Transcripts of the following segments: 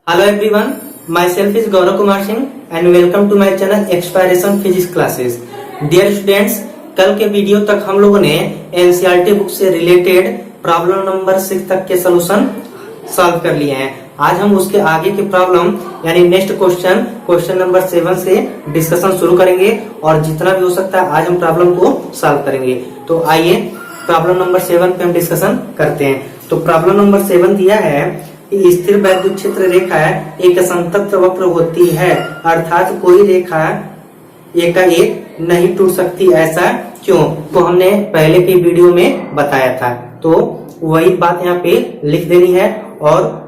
Hello everyone, myself is Gaurav Kumar Singh and welcome to my channel Exploration Physics Classes. Dear students, कल के video तक हम लोगों ने एनसीईआरटी बुक से रिलेटेड प्रॉब्लम नंबर 6 तक के सॉल्यूशन सॉल्व कर लिए हैं। आज हम उसके आगे के प्रॉब्लम यानी नेक्स्ट क्वेश्चन नंबर 7 से डिस्कशन शुरू करेंगे और जितना भी हो सकता है आज हम प्रॉब्लम को सॉल्व करेंगे। तो आइए प्रॉब्लम नंबर 7 पे हम डिस्कशन करते हैं। तो प्रॉब्लम नंबर 7 दिया है कि स्थिर वैद्युत क्षेत्र रेखा एक संतप्त वक्र होती है, अर्थात कोई रेखा एकाएक नहीं टूट सकती, ऐसा क्यों? तो हमने पहले के वीडियो में बताया था, तो वही बात यहाँ पे लिख देनी है और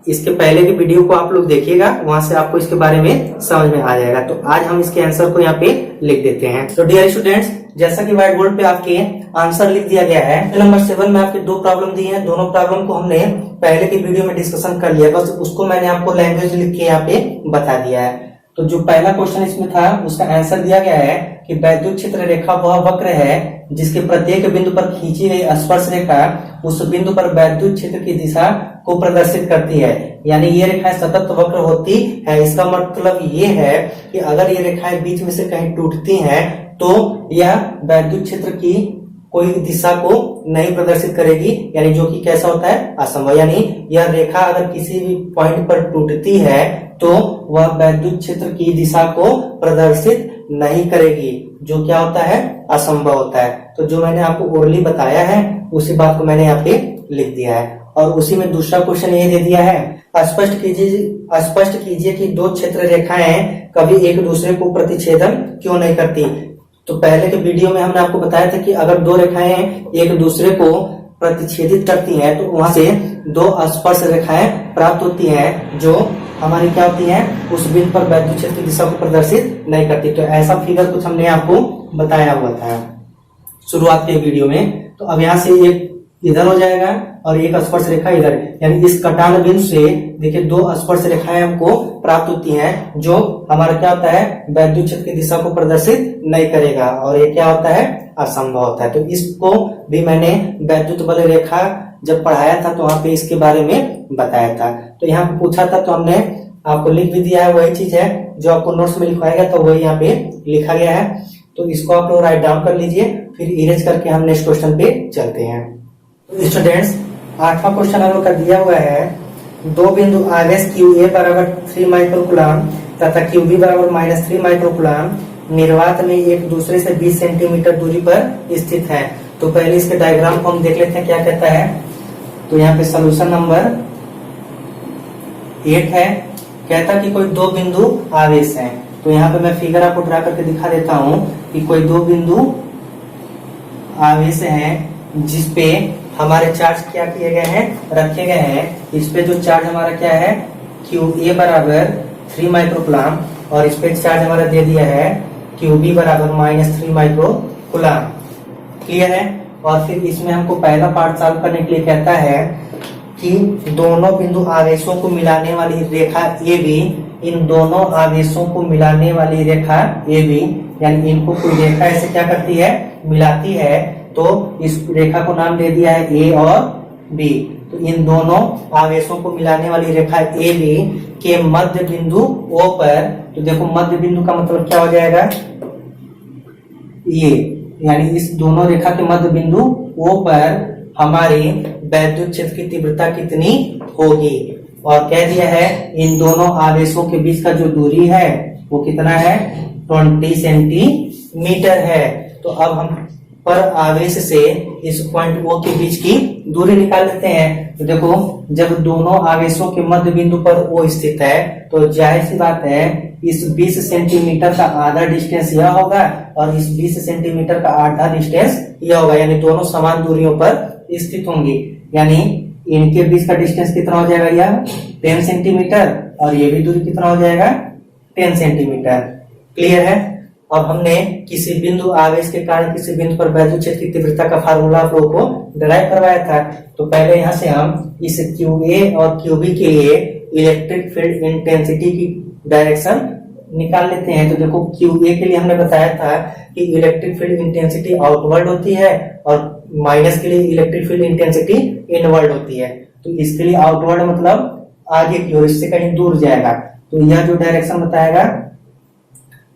इसके पहले की वीडियो को आप लोग देखिएगा, वहां से आपको इसके बारे में समझ में आ जाएगा। तो आज हम इसके आंसर को यहाँ पे लिख देते हैं। तो डियर स्टूडेंट्स, जैसा कि व्हाइट बोर्ड पे आपके आंसर लिख दिया गया है, तो नंबर 7 में आपके दो प्रॉब्लम दी है। दोनों प्रॉब्लम को हमने पहले की वीडियो में डिस्कशन कर लिया, बस उसको मैंने आपको लैंग्वेज लिख के यहाँ पे बता दिया है। तो जो पहला क्वेश्चन इसमें था उसका आंसर दिया गया है कि वैद्युत क्षेत्र रेखा वह वक्र है जिसके प्रत्येक बिंदु पर खींची गई स्पर्श रेखा उस बिंदु पर वैद्युत क्षेत्र की दिशा को प्रदर्शित करती है। यानी ये रेखाएं सतत वक्र होती है। इसका मतलब ये है कि अगर ये रेखाएं बीच में से कहीं टूटती हैं तो यह वैद्युत क्षेत्र की कोई दिशा को नहीं प्रदर्शित करेगी, यानी जो कि कैसा होता है, असंभव। यानी यह रेखा अगर किसी भी पॉइंट पर टूटती है तो वह वैद्युत क्षेत्र की दिशा को प्रदर्शित नहीं करेगी, जो क्या होता है, असंभव होता है। तो जो मैंने आपको ओरली बताया है उसी बात को मैंने यहाँ पे लिख दिया है। और उसी में दूसरा क्वेश्चन ये दे दिया है, स्पष्ट कीजिए कि दो क्षेत्र रेखाएं कभी एक दूसरे को प्रतिच्छेदन क्यों नहीं करती। तो पहले के वीडियो में हमने आपको बताया था कि अगर दो रेखाएं एक दूसरे को प्रतिच्छेदित करती हैं तो वहां से दो स्पर्श रेखाएं प्राप्त होती हैं जो हमारी क्या होती हैं, उस बिंदु पर वैद्युत क्षेत्र की दिशा को प्रदर्शित नहीं करती। तो ऐसा फिगर कुछ हमने आपको बताया हुआ था शुरुआत के वीडियो में। तो अब यहाँ से एक इधर हो जाएगा और एक स्पर्श रेखा इधर, यानी इस कटान बिंदु से देखिए दो स्पर्श रेखाएं हमको प्राप्त होती हैं जो हमारा क्या होता है, वैद्युत क्षेत्र की दिशा को प्रदर्शित नहीं करेगा और ये क्या होता है, असंभव होता है। तो इसको भी मैंने वैद्युत बल रेखा जब पढ़ाया था तो वहां पे इसके बारे में बताया था। तो यहाँ पे पूछा था तो हमने आपको लिख भी दिया है, वही चीज है जो आपको नोट्स में लिखवाएगा, तो वही यहाँ पे लिखा गया है। तो इसको आप लोग राइट डाउन कर लीजिए, फिर इरेज करके हम नेक्स्ट क्वेश्चन पे चलते हैं। तो स्टूडेंट्स, 8वां क्वेश्चन हम लोग का दिया हुआ है, दो बिंदु आवेश QA बराबर 3 माइक्रोकूलम तथा QB बराबर -3 माइक्रोकूलम निर्वात में एक दूसरे से 20 सेंटीमीटर दूरी पर स्थित है। तो पहले इसके डायग्राम को हम देख लेते हैं क्या कहता है। तो यहाँ पे सोल्यूशन नंबर 8 है, कहता कि कोई दो बिंदु आवेश हैं। तो यहाँ पे मैं फिगर आपको ड्रा करके दिखा देता हूँ कि कोई दो बिंदु आवेश हैं जिसपे हमारे चार्ज क्या किए गए हैं, रखे गए हैं। इस पे जो चार्ज हमारा क्या है, QA बराबर 3 माइक्रोकूलम और इस पे चार्ज हमारा दे दिया है QB बराबर -3 माइक्रोकूलम। क्लियर है। और फिर इसमें हमको पहला पार्ट सॉल्व करने के लिए कहता है कि दोनों बिंदु आवेशों को मिलाने वाली रेखा AB, इन दोनों आवेशों को मिलाने वाली रेखा AB, यानी इनको कोई रेखा ऐसे क्या करती है, मिलाती है। तो इस रेखा को नाम दे दिया है A और B। तो इन दोनों आवेशों को मिलाने वाली रेखा AB के मध्य बिंदु O पर, तो देखो मध्य बिंदु का मतलब क्या हो जाएगा, ये, यानी इस दोनों रेखा के मध्य बिंदु O पर हमारी वैद्युत क्षेत्र की तीव्रता कितनी होगी। और कह दिया है इन दोनों आवेशों के बीच का जो दूरी है वो कितना है, 20 सेंटीमीटर है। तो अब हम पर आवेश से इस पॉइंट O के बीच की दूरी निकाल लेते हैं। तो देखो जब दोनों आवेशों के मध्य बिंदु पर O स्थित है तो जाहिर सी बात है इस 20 सेंटीमीटर का आधा डिस्टेंस यह होगा और इस 20 सेंटीमीटर का आधा डिस्टेंस यह होगा, यानी दोनों समान दूरियों पर स्थित होंगी। यानी इनके बीच का डिस्टेंस कितना हो जाएगा, यह 10 सेंटीमीटर और ये भी दूरी कितना हो जाएगा, 10 सेंटीमीटर। क्लियर है। अब हमने किसी बिंदु आवेश के कारण किसी बिंदु पर वैद्युत क्षेत्र की तीव्रता का फार्मूला आप लोगों को डिराइव करवाया था। तो पहले यहाँ से हम इस QA और QB के लिए इलेक्ट्रिक फील्ड इंटेंसिटी की डायरेक्शन निकाल लेते हैं। तो देखो QA के लिए हमने बताया था कि इलेक्ट्रिक फील्ड इंटेंसिटी आउटवर्ड होती है और माइनस के लिए इलेक्ट्रिक फील्ड इंटेंसिटी इनवर्ड होती है। तो इसके लिए आउटवर्ड मतलब आगे की ओर, इससे कहीं दूर जाएगा। तो यह जो डायरेक्शन बताएगा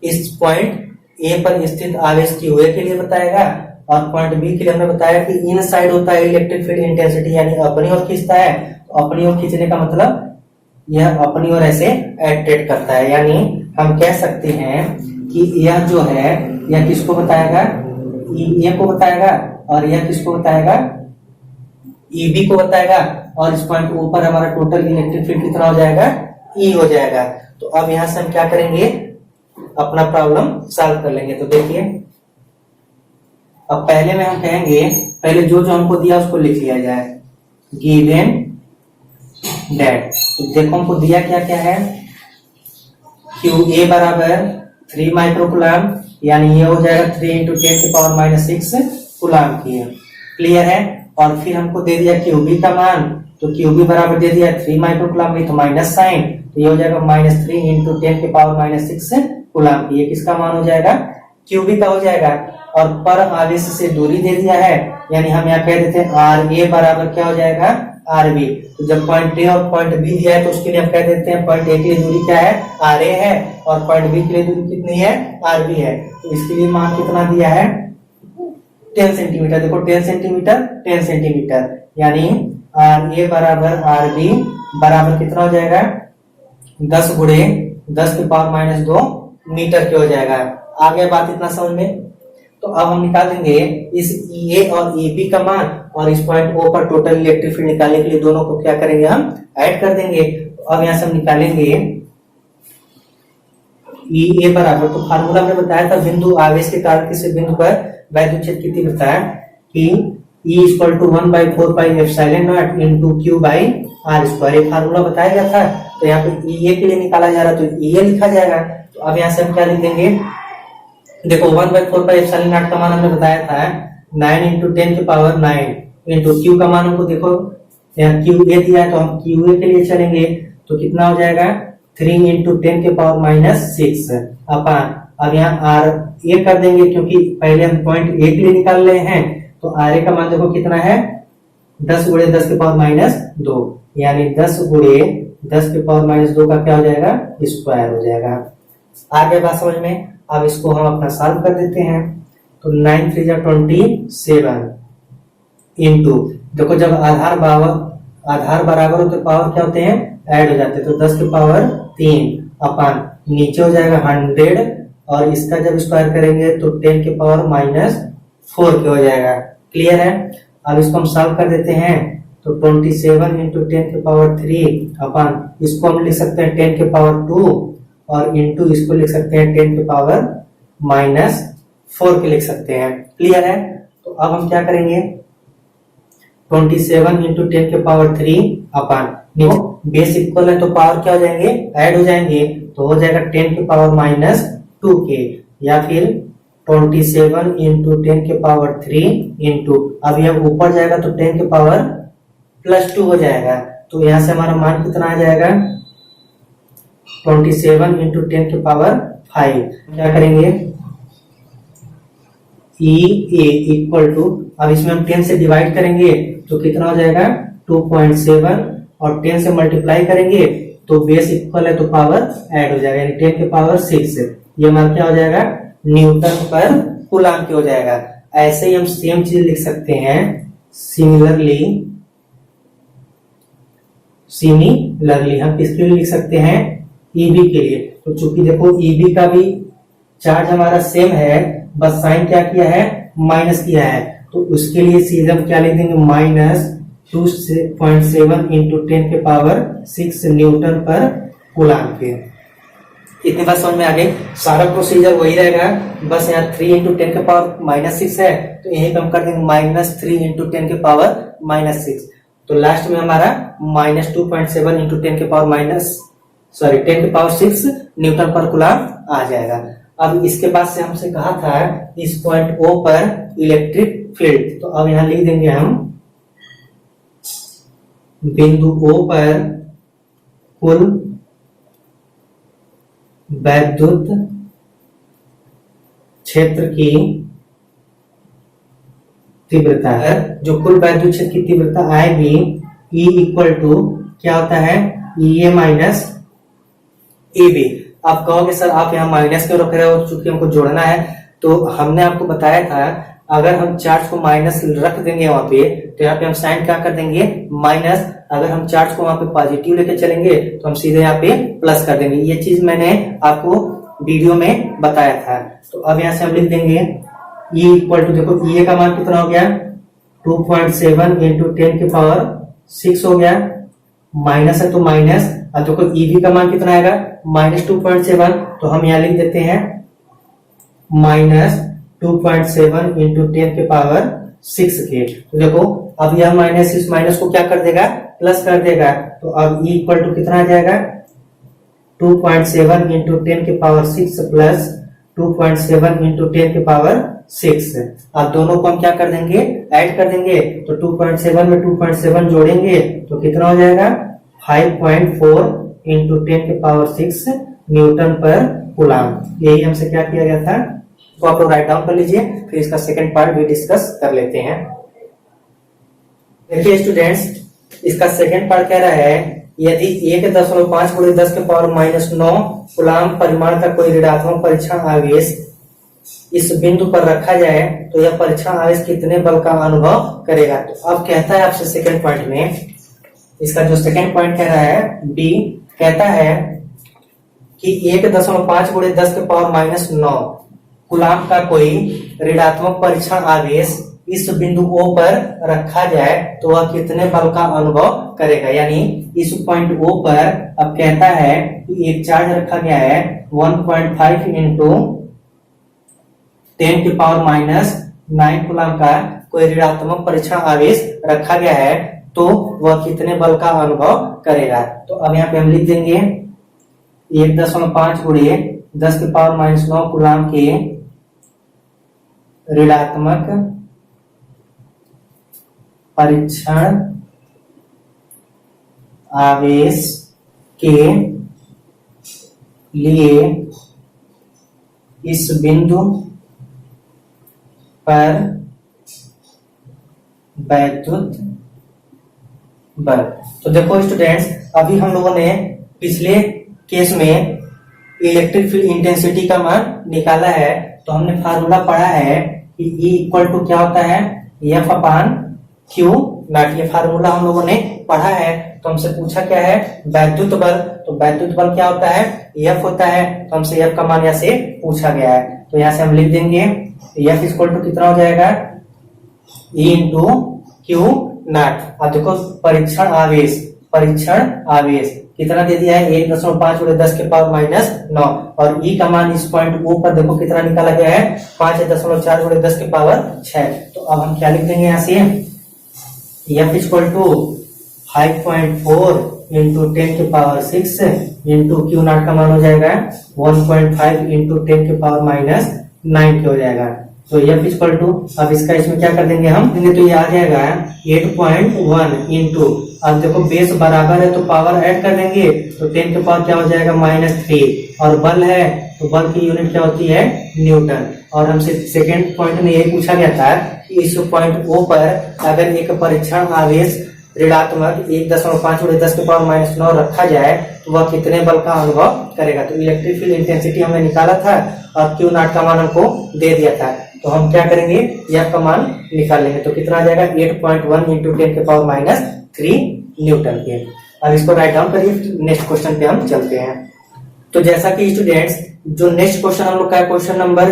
इस पॉइंट ए पर स्थित आवेश की वे के लिए बताएगा, और पॉइंट बी के लिए हमने बताया कि इन साइड होता है इलेक्ट्रिक फील्ड इंटेंसिटी, यानी अपनी ओर खींचता है। तो अपनी ओर खींचने का मतलब यह अपनी ओर ऐसे एट्रैक्ट करता है, यानी हम कह सकते हैं कि यह जो है यह किसको बताएगा, ए को बताएगा, और यह किसको बताएगा, ईबी को बताएगा। और इस पॉइंट के ऊपर हमारा टोटल इलेक्ट्रिक फील्ड कितना हो जाएगा, ई हो जाएगा। तो अब यहां से हम क्या करेंगे, अपना प्रॉब्लम सॉल्व कर लेंगे। तो देखिए अब पहले में हम कहेंगे, पहले जो जो हमको दिया उसको लिख लिया जाए, गिवन दैट। तो देखो हमको दिया क्या क्या है, क्यू ए बराबर 3 माइक्रोकूलम, यानी ये हो जाएगा 3 इंटू 10⁻⁻6 कूलम की, क्लियर है। और फिर हमको दे दिया क्यूबी का मान, तो क्यूबी बराबर दे दिया 3 माइक्रोकूलम विथ माइनस साइन, तो ये हो जाएगा -3 इंटू 10⁻⁻6 कूलम की, ये किसका मान हो जाएगा, क्यूबी का हो जाएगा। और पर आवेश से दूरी दे दिया है, यानी हम यहाँ कह देते हैं आर ए बराबर क्या हो जाएगा, आर बी। तो जब पॉइंट ए और पॉइंट बी दिया है तो उसके लिए हम कह देते हैं पॉइंट ए के लिए दूरी क्या है, आर ए है, और पॉइंट बी के लिए दूरी कितनी है, आर बी है। तो इसके लिए मान कितना दिया है, 10 सेंटीमीटर। देखो 10 सेंटीमीटर 10 सेंटीमीटर, यानी आर ए बराबर आर बी बराबर कितना हो जाएगा, 10 गुणे 10⁻⁻2 मीटर के हो जाएगा। आ गया बात इतना समझ में। तो अब हम निकाल देंगे इस ए और ए बी का मान, और इस पॉइंट ओ पर टोटल इलेक्ट्रिक फील्ड निकालने के लिए दोनों को क्या करेंगे, हम ऐड कर देंगे। तो अब यहां से हम निकालेंगे ई ए बराबर, तो फार्मूला में बताया था बिंदु आवेश के कारण किसी बिंदु पर वैद्युत क्षेत्र की तीव्रता है कि E = 1/4πε0 into q by r square, ये फार्मूला बताया गया था। तो यहाँ पे ई ए के लिए निकाला जा रहा है, तो ई ए लिखा जाएगा। तो अब यहाँ से हम क्या लिख देंगे, देखो 1/4πε0 का मान हमने बताया था 9 इंटू 10⁹ इंटू क्यू का मान हमको देखो यहाँ क्यू ए दिया है, तो हम क्यू ए के लिए चलेंगे। तो कितना हो जाएगा, 3 इंटू 10⁻⁻6 अपान, अब यहाँ आर ए कर देंगे क्योंकि पहले हम पॉइंट ए के लिए निकाल रहे हैं। तो आर ए का मान देखो कितना है, 10 गुणे 10⁻⁻2, यानी 10 गुणे 10⁻⁻2 का क्या हो जाएगा, स्क्वायर हो जाएगा। आगे बात समझ में। अब इसको हम अपना सॉल्व कर देते हैं। तो 9 3 जा 27 इंटू, देखो जब आधार बराबर होते पावर क्या होते हैं, ऐड हो जाते हैं। तो 10⁻3 अपान नीचे हो जाएगा 100, और इसका जब स्क्वायर करेंगे तो 10⁻⁻4 के हो जाएगा, क्लियर है। अब इसको हम सॉल्व कर देते हैं। तो 27 इंटू 10⁻3 अपान, इसको हम लिख सकते हैं 10⁻2, और इंटू इसको लिख सकते हैं 10⁻⁻4 के लिख सकते हैं, क्लियर है। तो अब हम क्या करेंगे, 27 इंटू 10⁻3 अपान, बेस इक्वल है तो पावर क्या हो जाएंगे, ऐड हो जाएंगे। तो हो जाएगा 10⁻2 के, या फिर 27 इंटू 10⁻3 इंटू, अब यह ऊपर जाएगा तो 10⁻+2 हो जाएगा। तो यहाँ से हमारा मान कितना आ जाएगा, 27 इंटू 10⁵। क्या करेंगे, ई ए इक्वल टू, अब इसमें हम 10 से डिवाइड करेंगे तो कितना हो जाएगा 2.7, और 10 से मल्टीप्लाई करेंगे तो बेस इक्वल है तो पावर ऐड हो जाएगा, यानी 10⁻6। ये हमारा क्या हो जाएगा, न्यूटन पर कूलम के हो जाएगा। ऐसे ही हम सेम चीज लिख सकते हैं, सिमिलरली हम किसके लिए लिख सकते हैं, ईबी के लिए। तो चूंकि देखो ईबी का भी चार्ज हमारा सेम है, बस साइन क्या किया है, माइनस किया है। तो उसके लिए सीधे हम क्या लिख देंगे, -2.7 इंटू 10⁻6 न्यूटन पर कूलम के। इतनी बात समझ में आ गई। सारा प्रोसीजर वही रहेगा, बस यहाँ 3 इंटू 10⁻6 है, तो यही कम कर देंगे -3 इंटू 10⁻6। तो लास्ट में हमारा -2.7 इंटू 10⁻6 न्यूटन पर कूलम आ जाएगा। अब इसके बाद से हमसे कहा था इस पॉइंट ओ पर इलेक्ट्रिक फील्ड, तो अब यहाँ लिख देंगे हम बिंदु ओ पर कुल वैद्युत क्षेत्र की तीव्रता है। जो कुल वैद्युत क्षेत्र की तीव्रता आएगी, E इक्वल टू क्या होता है, ए माइनस ए बी। आप कहोगे सर आप यहाँ माइनस क्यों रख रहे हो, चूंकि हमको जोड़ना है। तो हमने आपको बताया था अगर हम चार्ज को माइनस रख देंगे वहां पे, तो यहाँ पे हम साइन क्या कर देंगे माइनस। अगर हम चार्ज को वहां पे पॉजिटिव लेके चलेंगे तो हम सीधे यहाँ पे प्लस कर देंगे। ये चीज मैंने आपको वीडियो में बताया था। तो अब यहाँ से हम लिख देंगे E इक्वल टू, देखो E का मान कितना हो गया 2.7 इंटू 10 की पावर 6 हो गया, माइनस है तो माइनस। अब देखो EV का मान कितना आएगा -2.7, तो हम यहाँ लिख देते हैं -2.7 इंटू 10 के पावर 6 के। तो देखो अब यह माइनस इस माइनस को क्या कर देगा प्लस कर देगा। तो अब E इक्वल टू कितना आ जाएगा 2.7 इंटू 10 के पावर 6 प्लस 2.7 इंटू 10 के पावर 6। अब दोनों को हम क्या कर देंगे ऐड कर देंगे। तो 2.7 में 2.7 जोड़ेंगे तो कितना हो जाएगा 5.4 इंटू 10 के पावर 6 न्यूटन पर कूलम। यही हमसे क्या किया गया था, तो आप लोग राइट डाउन कर लीजिए, फिर इसका सेकंड पार्ट भी डिस्कस कर लेते हैं। देखिए स्टूडेंट्स, इसका सेकंड पार्ट कह रहा है यदि 1.5 गुणे 10 के पावर -9 कूलम परिमाण का कोई ऋणात्मक परीक्षण आवेश इस बिंदु पर रखा जाए तो यह परीक्षण आवेश कितने बल का अनुभव करेगा। तो अब कहता है आपसे सेकंड पॉइंट में, इसका जो सेकंड पॉइंट कह रहा है बी, कहता है कि 1.5 गुणे 10 के पावर -9 कूलम का कोई ऋणात्मक परीक्षण आवेश इस बिंदु O पर रखा जाए तो वह कितने बल का अनुभव करेगा। यानी इस पॉइंट O पर अब कहता है कि एक चार्ज रखा गया है 1.5 इंटू 10 की पावर -9 कूलम का कोई ऋणात्मक परीक्षण आवेश रखा गया है, तो वह कितने बल का अनुभव करेगा। तो अब यहाँ पे हम लिख देंगे 1.5 गुणे 10 की पावर -9 कूलम के ऋणात्मक परीक्षण आवेश के लिए इस बिंदु पर वैद्युत बल। तो देखो स्टूडेंट्स, अभी हम लोगों ने पिछले केस में इलेक्ट्रिक फील्ड इंटेंसिटी का मान निकाला है। तो हमने फार्मूला पढ़ा है कि E इक्वल टू क्या होता है F अपान Q नॉट। ये फार्मूला हम लोगों ने पढ़ा है। तो हमसे पूछा क्या है वैद्युत बल। तो वैद्युत बल क्या होता है F होता है। तो हमसे F का मान यहाँ से पूछा गया है। तो यहाँ से हम लिख देंगे F इक्वल टू कितना हो जाएगा E इंटू Q नॉट। अब देखो परीक्षण आवेश कितना दे दिया है 1.5 गुणे 10 के पावर -9 और E का मान इस पॉइंट O पर देखो कितना निकाला गया है 5.4 गुणे 10 के पावर 6। तो अब हम क्या लिख देंगे यहाँ से F इक्वल टू 5.4 इंटू 10 के पावर 6 इंटू Q नॉट का मान हो जाएगा 1.5 इंटू 10 के पावर -9 हो जाएगा। तो F इक्वल टू, अब इसका इसमें क्या कर देंगे हम देंगे, तो ये आ जाएगा 8.1 इंटू, अब देखो बेस बराबर है तो पावर ऐड कर देंगे तो 10 के पावर क्या हो जाएगा -3 और बल है तो बल की यूनिट क्या होती है न्यूटन। और हमसे सेकेंड पॉइंट में यही पूछा गया था कि इस पॉइंट O पर अगर एक परीक्षण आवेश ऋणात्मक 1.5 गुणे 10 के पावर -9 रखा जाए तो वह कितने बल का अनुभव करेगा। तो इलेक्ट्रिक फील्ड इंटेंसिटी हमने निकाला था और Q नॉट का मान हमको दे दिया था। तो हम क्या करेंगे F का मान निकाल लेंगे। तो कितना आ जाएगा 8.1 इंटू 10 के पावर -3 न्यूटन के। अब इसको राइट डाउन करिए, नेक्स्ट क्वेश्चन पे हम चलते हैं। तो जैसा कि स्टूडेंट्स जो नेक्स्ट क्वेश्चन हम लोग का है क्वेश्चन नंबर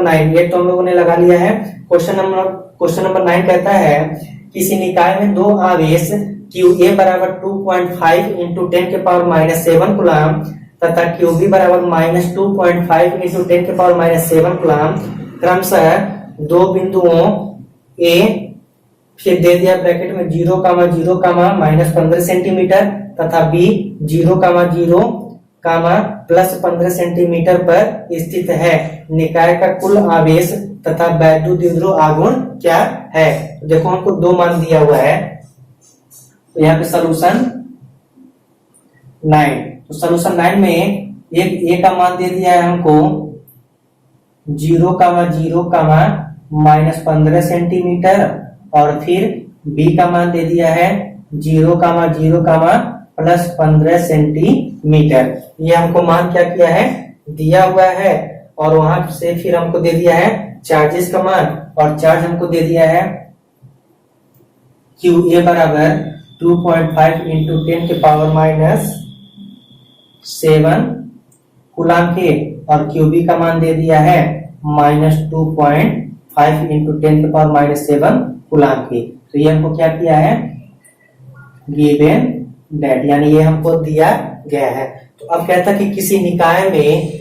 9 तो हम लोगों ने लगा लिया है। क्वेश्चन नंबर 9 कहता है किसी निकाय में दो आवेश QA बराबर 2.5 इंटू 10 के पावर -7 कूलम तथा QB बराबर -2.5 इंटू 10 के पावर -7 कूलम क्रमशः दो बिंदुओं A फिर दे दिया ब्रैकेट में 0,0, -15 सेंटीमीटर तथा B 0,0, +15 सेंटीमीटर पर स्थित है। निकाय का कुल आवेश तथा वैद्युत द्विध्रुव आघूर्ण क्या है। तो देखो हमको दो मान दिया हुआ है। तो यहाँ पे सोल्यूशन 9, तो सोल्यूशन 9 में एक A का मान दे दिया है हमको 0,0, -15 सेंटीमीटर और फिर B का मान दे दिया है 0,0, प्लस 15 सेंटीमीटर। ये हमको मान क्या किया है, दिया हुआ है, और वहां से फिर हमको दे दिया है चार्जेस का मान, और चार्ज हमको दे दिया है QA बराबर 2.5 इंटू 10 के पावर -7 कूलाम के, और QB का मान दे दिया है -2.5 इंटू 10 के पावर -7 कूलाम की। तो ये हमको क्या किया है, गिवन दैट, यानी ये हमको दिया गया है। तो अब कहता कि किसी निकाय में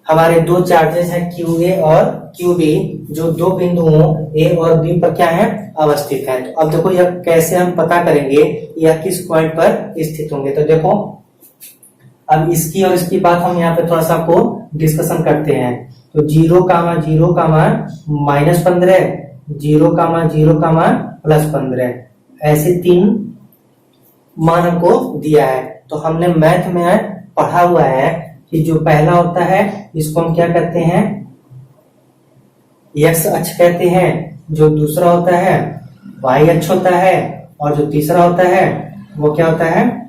हमारे दो चार्जेस हैं QA और QB, जो दो बिंदुओं A और B पर क्या है, अवस्थित है। तो अब देखो यह कैसे हम पता करेंगे यह किस पॉइंट पर स्थित होंगे। तो देखो अब इसकी और इसकी बात हम यहाँ पे थोड़ा सा आपको डिस्कशन करते हैं। तो 0,0, -15, 0,0, +15, ऐसे तीन मान हमको दिया है। तो हमने मैथ में पढ़ा हुआ है कि जो पहला होता है इसको हम क्या कहते हैं, x अक्ष कहते हैं, जो दूसरा होता है y अक्ष होता है, और जो तीसरा होता है वो क्या होता है,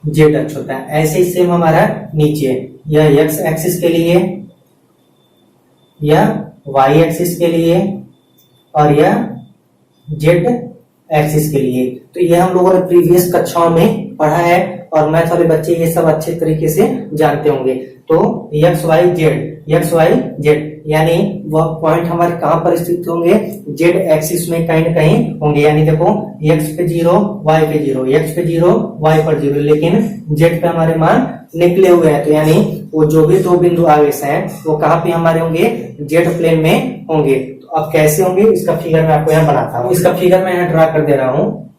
z अक्ष होता है। ऐसे ही सेम हमारा नीचे, यह x एक्सिस के लिए, यह y एक्सिस के लिए, और यह z एक्सिस के लिए। तो ये हम लोगों ने प्रीवियस कक्षाओं में पढ़ा है, और मैथ वाले बच्चे ये सब अच्छे तरीके से जानते होंगे। तो x y z, यानी वह पॉइंट हमारे कहां पर स्थित होंगे, z एक्सिस में कहीं न कहीं होंगे। यानी देखो x पे 0, y पे 0, x पे 0, y पर 0, लेकिन z पे हमारे मान निकले हुए हैं। तो यानी वो जो भी दो बिंदु आवेश हैं वो कहां पे हमारे होंगे, z प्लेन में होंगे। तो अब कैसे होंगे इसका फिगर मैं आपको यहाँ बनाता हूँ। इसका फिगर मैं यहाँ ड्रा कर दे रहा हूँ।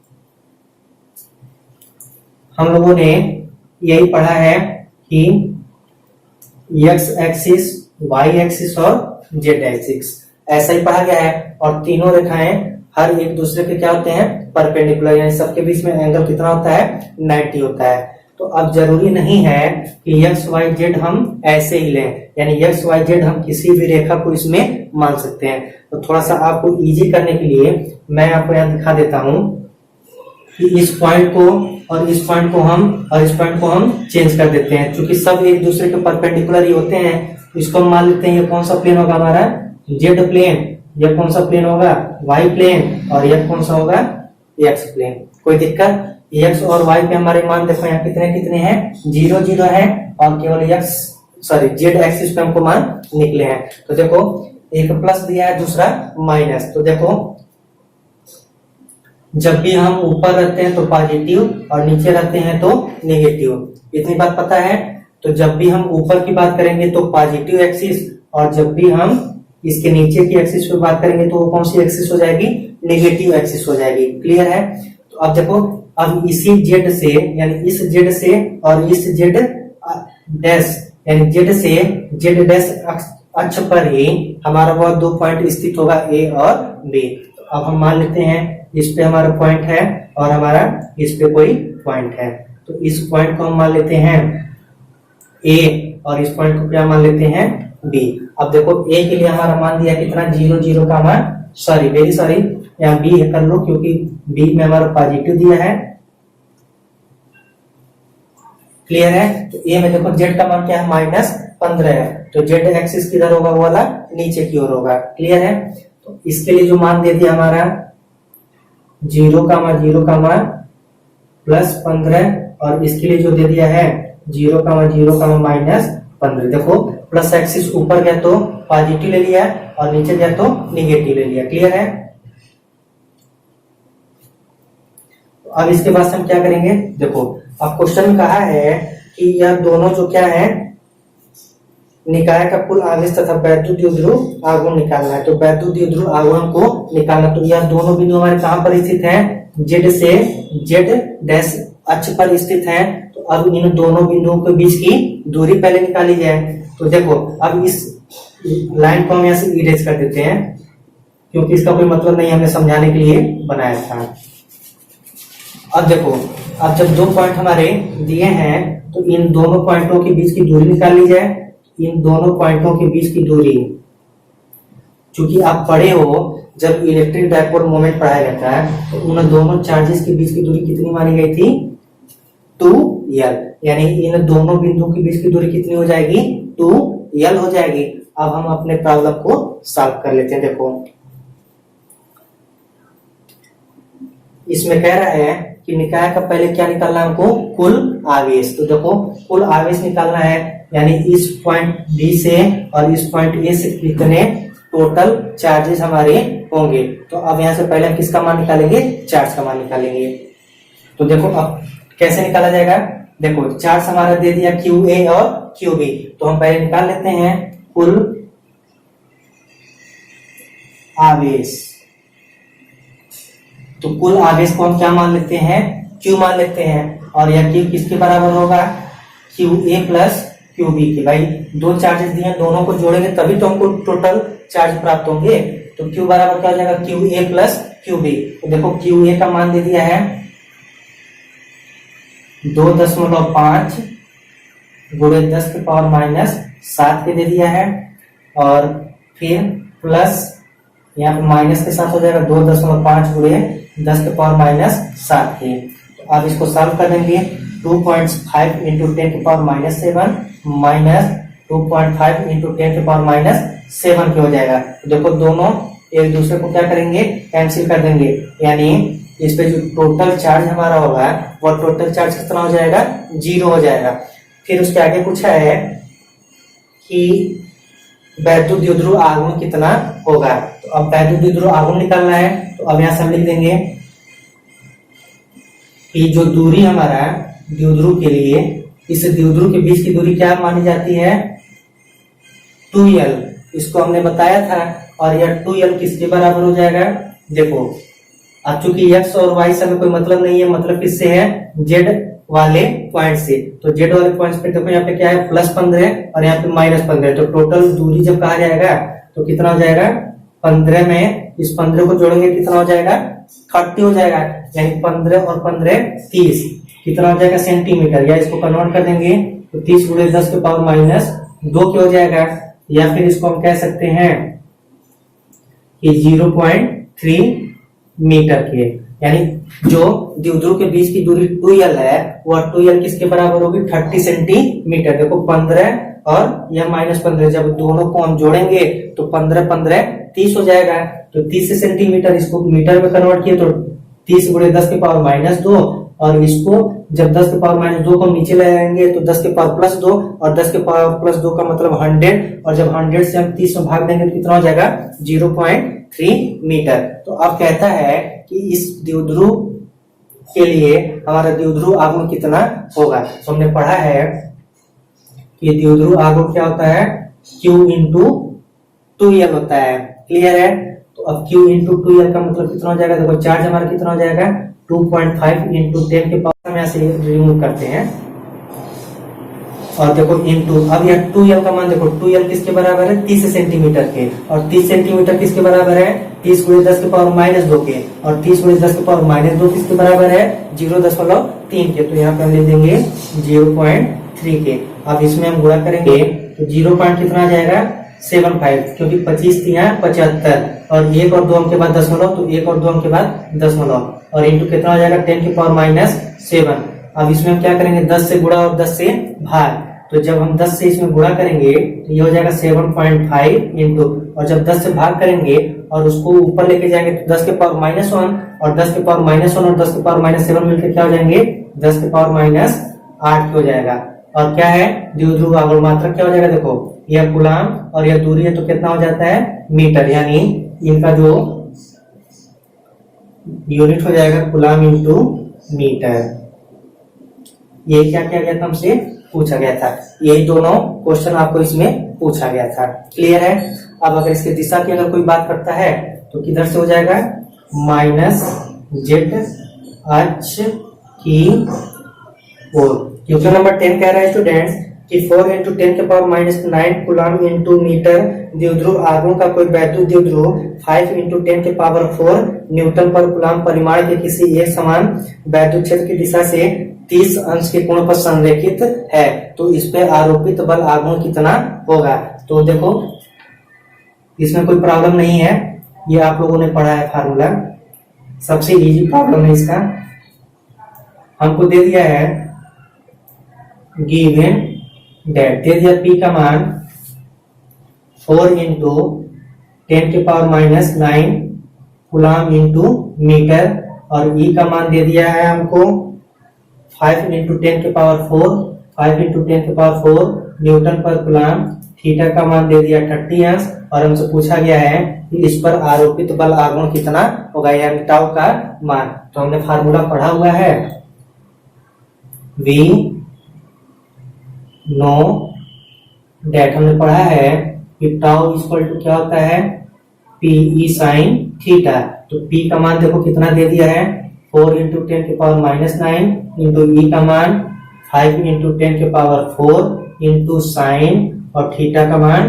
हम लोगों ने यही पढ़ा है कि x एक्सिस, y एक्सिस और z एक्सिस ऐसा ही पढ़ा गया है, और तीनों रेखाएं हर एक दूसरे के क्या होते हैं, परपेंडिकुलर, यानी सबके बीच में एंगल कितना होता है, 90 होता है। तो अब जरूरी नहीं है कि x y z हम ऐसे ही लें, यानी x y z हम किसी भी रेखा को इसमें मान सकते हैं। तो थोड़ा सा आपको इजी करने के लिए मैं आपको यहाँ दिखा देता हूँ कि इस पॉइंट को और इस पॉइंट को हम चेंज कर देते हैं, क्योंकि सब एक दूसरे के परपेंडिकुलर ही होते हैं। इसको हम मान लेते हैं ये कौन सा प्लेन होगा हमारा, जेड प्लेन, यह कौन सा प्लेन होगा, वाई प्लेन, और यह कौन सा होगा, एक्स प्लेन। कोई दिक्कत, एक्स और वाई पे हमारे मान देखो यहाँ कितने कितने हैं, 0 0 है, और केवल जेड एक्सिस पे हमको मान निकले हैं। तो देखो एक प्लस दिया है, दूसरा माइनस। तो देखो जब भी हम ऊपर रहते हैं तो पॉजिटिव और नीचे रहते हैं तो नेगेटिव, इतनी बात पता है। तो जब भी हम ऊपर की बात करेंगे तो पॉजिटिव एक्सिस, और जब भी हम इसके नीचे की एक्सिस पे बात करेंगे तो वो कौन सी एक्सिस हो जाएगी, नेगेटिव एक्सिस हो जाएगी। क्लियर है। तो अब देखो, अब इसी जेड से, यानी इस जेड से और इस जेड डैश, यानी जेड से जेड डैश अक्ष पर ही हमारा वह दो पॉइंट स्थित होगा, ए और बी। तो अब हम मान लेते हैं इस पे हमारा पॉइंट है और हमारा इस पे कोई पॉइंट है। तो इस पॉइंट को हम मान लेते हैं ए, और इस पॉइंट को क्या मान लेते हैं, बी। अब देखो ए के लिए हमारा मान दिया कितना, 0 0 का मान, सॉरी यहाँ बी कर लो, क्योंकि बी में हमारा पॉजिटिव दिया है। क्लियर है। तो ए में देखो जेड का मान क्या है, -15 है, तो जेड एक्सिस किधर होगा, वो वाला नीचे की ओर होगा। क्लियर है। तो इसके लिए जो मान दे दिया हमारा 0 का मान +15, और इसके लिए जो दे दिया है 0 का मान -15। देखो प्लस एक्सिस ऊपर गया तो पॉजिटिव ले लिया, और नीचे गया तो निगेटिव ले लिया। क्लियर है। अब इसके बाद हम क्या करेंगे, देखो अब क्वेश्चन में कहा है कि यह दोनों जो क्या है, निकाय का कुल आवेश तथा वैद्युत ध्रुव आघूर्ण निकालना है। तो वैद्युत ध्रुव आघूर्ण को निकालना, तो यह दोनों बिंदु हमारे कहां पर स्थित हैं, जेड से जेड डैश अक्ष पर स्थित हैं। तो अब इन दोनों बिंदुओं के बीच की दूरी पहले निकाली जाए। तो देखो अब इस लाइन को हम यहाँ से इरेज कर देते हैं, क्योंकि इसका कोई मतलब नहीं, हमने समझाने के लिए बनाया था। अब देखो, अब जब दो पॉइंट हमारे दिए हैं तो इन दोनों पॉइंटों के बीच की दूरी निकाल ली जाए। इन दोनों पॉइंटों के बीच की दूरी, चूंकि आप पढ़े हो जब इलेक्ट्रिक डायपोल मोमेंट पढ़ाया जाता है तो उन दोनों चार्जेस के बीच की दूरी कितनी मानी गई थी? 2l, यानी इन दोनों बिंदुओं के बीच की दूरी कितनी हो जाएगी? 2l हो जाएगी। अब हम अपने प्रॉब्लम को सॉल्व कर लेते हैं। देखो इसमें कह रहा है कि निकाय का पहले क्या निकालना है हमको? कुल आवेश। तो देखो कुल आवेश निकालना है, यानी इस पॉइंट बी से और इस पॉइंट ए से कितने टोटल चार्जेस हमारे होंगे। तो अब यहाँ से पहले हम किसका मान निकालेंगे? चार्ज का मान निकालेंगे। तो देखो अब कैसे निकाला जाएगा? देखो चार्ज हमारा दे दिया QA और QB, तो हम पहले निकाल लेते हैं कुल आवेश। तो कुल आवेश को हम क्या मान लेते हैं? Q मान लेते हैं। और यह Q किसके बराबर होगा? QA प्लस QB के। भाई दो चार्जेस दिए, दोनों को जोड़ेंगे तभी तो हमको टोटल चार्ज प्राप्त होंगे। तो Q बराबर क्या हो जाएगा? QA plus QB। तो देखो QA का मान दे दिया है 2.5 गुणे 10 के पावर माइनस 7 के दे दिया है, और फिर प्लस यहाँ पे माइनस के साथ हो जाएगा 2.5 गुणे 10 के पावर माइनस 7 के। तो अब इसको सॉल्व कर देंगे। 2.5 इंटू 10 के पावर माइनस 7 माइनस 2.5 इंटू 10 के पावर माइनस 7 के हो जाएगा। तो देखो दोनों एक दूसरे को क्या करेंगे? कैंसिल कर देंगे, यानी इस पे जो टोटल चार्ज हमारा होगा वो टोटल चार्ज कितना हो जाएगा? 0 हो जाएगा। फिर उसके आगे पूछा है कि वैद्युत द्विध्रुव आघूर्ण कितना होगा। तो अब वैद्युत द्विध्रुव आघूर्ण निकालना है। तो अब यहाँ से हम लिख देंगे कि जो दूरी हमारा द्विध्रुव के लिए, इस द्विध्रुव के बीच की दूरी क्या मानी जाती है? 2l। इसको हमने बताया था, और यह 2l किसके बराबर हो जाएगा? देखो अब चूंकि x और y से हमें कोई मतलब नहीं है, मतलब किससे है? z वाले पॉइंट से। तो z वाले पॉइंट पे देखो यहाँ पे क्या है? +15 और यहाँ पे -15। तो टोटल दूरी जब कहा जाएगा तो कितना हो जाएगा? 15 में इस 15 को जोड़ेंगे कितना हो जाएगा? 30 हो जाएगा, यानी 15 और 15 30 कितना हो जाएगा? सेंटीमीटर। या इसको कन्वर्ट कर देंगे तो 30 गुणे 10 के पावर माइनस 2 के हो जाएगा। या फिर इसको हम कह सकते हैं कि 0.3 मीटर के, यानी जो द्विध्रुव के बीच की दूरी 2l है वह 2l किसके बराबर होगी? 30 सेंटीमीटर। देखो 15 और यह -15 जब दोनों को हम जोड़ेंगे तो 15 15 30 हो जाएगा। तो 30 सेंटीमीटर, इसको मीटर में कन्वर्ट किए तो 30 गुणे 10 के पावर माइनस 2, और इसको जब 10 के पावर माइनस 2 को नीचे ले आएंगे तो 10 के पावर +2, और 10 के पावर +2 का मतलब 100, और जब 100 से हम 30 में भाग देंगे तो कितना हो जाएगा? 0.3 मीटर। तो अब कहता है कि इस द्विध्रुव के लिए हमारा द्विध्रुव आघूर्ण कितना होगा। तो हमने पढ़ा है कि द्विध्रुव आघूर्ण क्या होता है? Q इंटू 2l होता है। क्लियर है? तो अब Q इंटू 2l का मतलब कितना हो जाएगा? देखो चार्ज हमारा कितना हो जाएगा? 2.5 इंटू 10 के पावर, हम यहाँ से रिमूव करते हैं, और देखो इंटू, अब यह 2l का मान देखो 2l किसके बराबर है? 30 सेंटीमीटर के, और 30 सेंटीमीटर किसके बराबर है? 30 गुणे 10 के पावर माइनस 2 के, और 30 गुणे 10 के पावर माइनस 2 किसके बराबर है? 0.3 के। तो यहाँ पे हम ले देंगे 0.3 के। अब इसमें हम गुणा करेंगे तो 0 पॉइंट कितना आ जाएगा? 75, क्योंकि 25 यहाँ 75, और 1 और 2 अंक के बाद दशमलव, तो 1 और 2 अंक के बाद दशमलव, और इंटू कितना हो जाएगा? 10 के पावर माइनस 7। अब इसमें हम क्या करेंगे? 10 से गुणा और 10 से भाग। तो जब हम 10 से इसमें गुणा करेंगे तो ये हो जाएगा 7.5 इंटू, और जब 10 से भाग करेंगे और उसको ऊपर लेके जाएंगे तो 10 के पावर -1, और 10 के पावर -1 और 10 के पावर -7 मिलकर क्या हो जाएंगे? 10 के पावर -8 हो जाएगा। और क्या है? द्विध्रुव आघूर्ण मात्रक क्या हो जाएगा? देखो यह कूलम्ब और यह दूरी है तो कितना हो जाता है? मीटर, यानी इनका जो यूनिट हो जाएगा कूलम्ब इंटू मीटर। ये क्या किया गया था? हमसे पूछा गया था। यही दोनों क्वेश्चन आपको इसमें पूछा गया था। क्लियर है? अब अगर इसके दिशा की अगर कोई बात करता है तो किधर से हो जाएगा? -z अक्ष की ओर। क्वेश्चन नंबर 10 कह रहा है स्टूडेंट्स कि 4 इंटू 10 के पावर -9 कूलम्ब इंटू मीटर द्विध्रुव आघूर्ण का कोई वैद्युत द्विध्रुव 5 इंटू 10 के पावर 4 न्यूटन पर कूलम्ब परिमाण के किसी एक समान वैद्युत क्षेत्र की दिशा से 30 अंश के कोण पर संरेखित है, तो इस पे आरोपित बल आघूर्ण कितना होगा। तो देखो इसमें कोई प्रॉब्लम नहीं है, ये आप लोगों ने पढ़ा है फार्मूला, सबसे इजी प्रॉब्लम है इसका। हमको दे दिया है गिवन डेट, दे दिया पी का मान 4 इंटू 10⁻⁹ कूलम इंटू मीटर, और ई का मान दे दिया है हमको 5 इंटू 10⁴, 5 इंटू 10⁴ न्यूटन पर कूलम। थीटा का मान दे दिया 30 अंश, और हमसे पूछा गया है कि इस पर आरोपित बल आघूर्ण कितना होगा, यानी टाउ का मान। तो हमने फार्मूला पढ़ा हुआ है, V नो डेट हमने पढ़ा है कि टाउ इक्वल टू क्या होता है, PE sin थीटा। तो P का मान देखो कितना दे दिया है, 4 इंटू 10⁻⁹ इंटू ई का मान 5 इंटू 10⁴ इंटू साइन, और थीटा का मान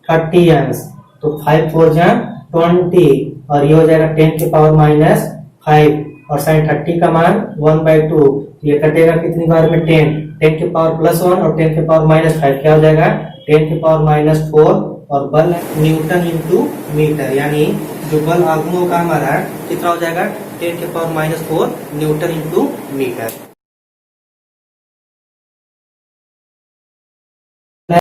30 अंश। तो 5 4 जा 20, और ये हो जाएगा 10⁻⁵, और साइन 30 का मान 1/2। ये कटेगा कितनी बार में, 10 +1 और 10⁻⁵ क्या हो जाएगा 10⁻⁴, और बल न्यूटन इंटू मीटर, यानी जो बल आघूर्ण का हमारा कितना हो जाएगा 10⁻⁴ न्यूटन इंटू मीटर।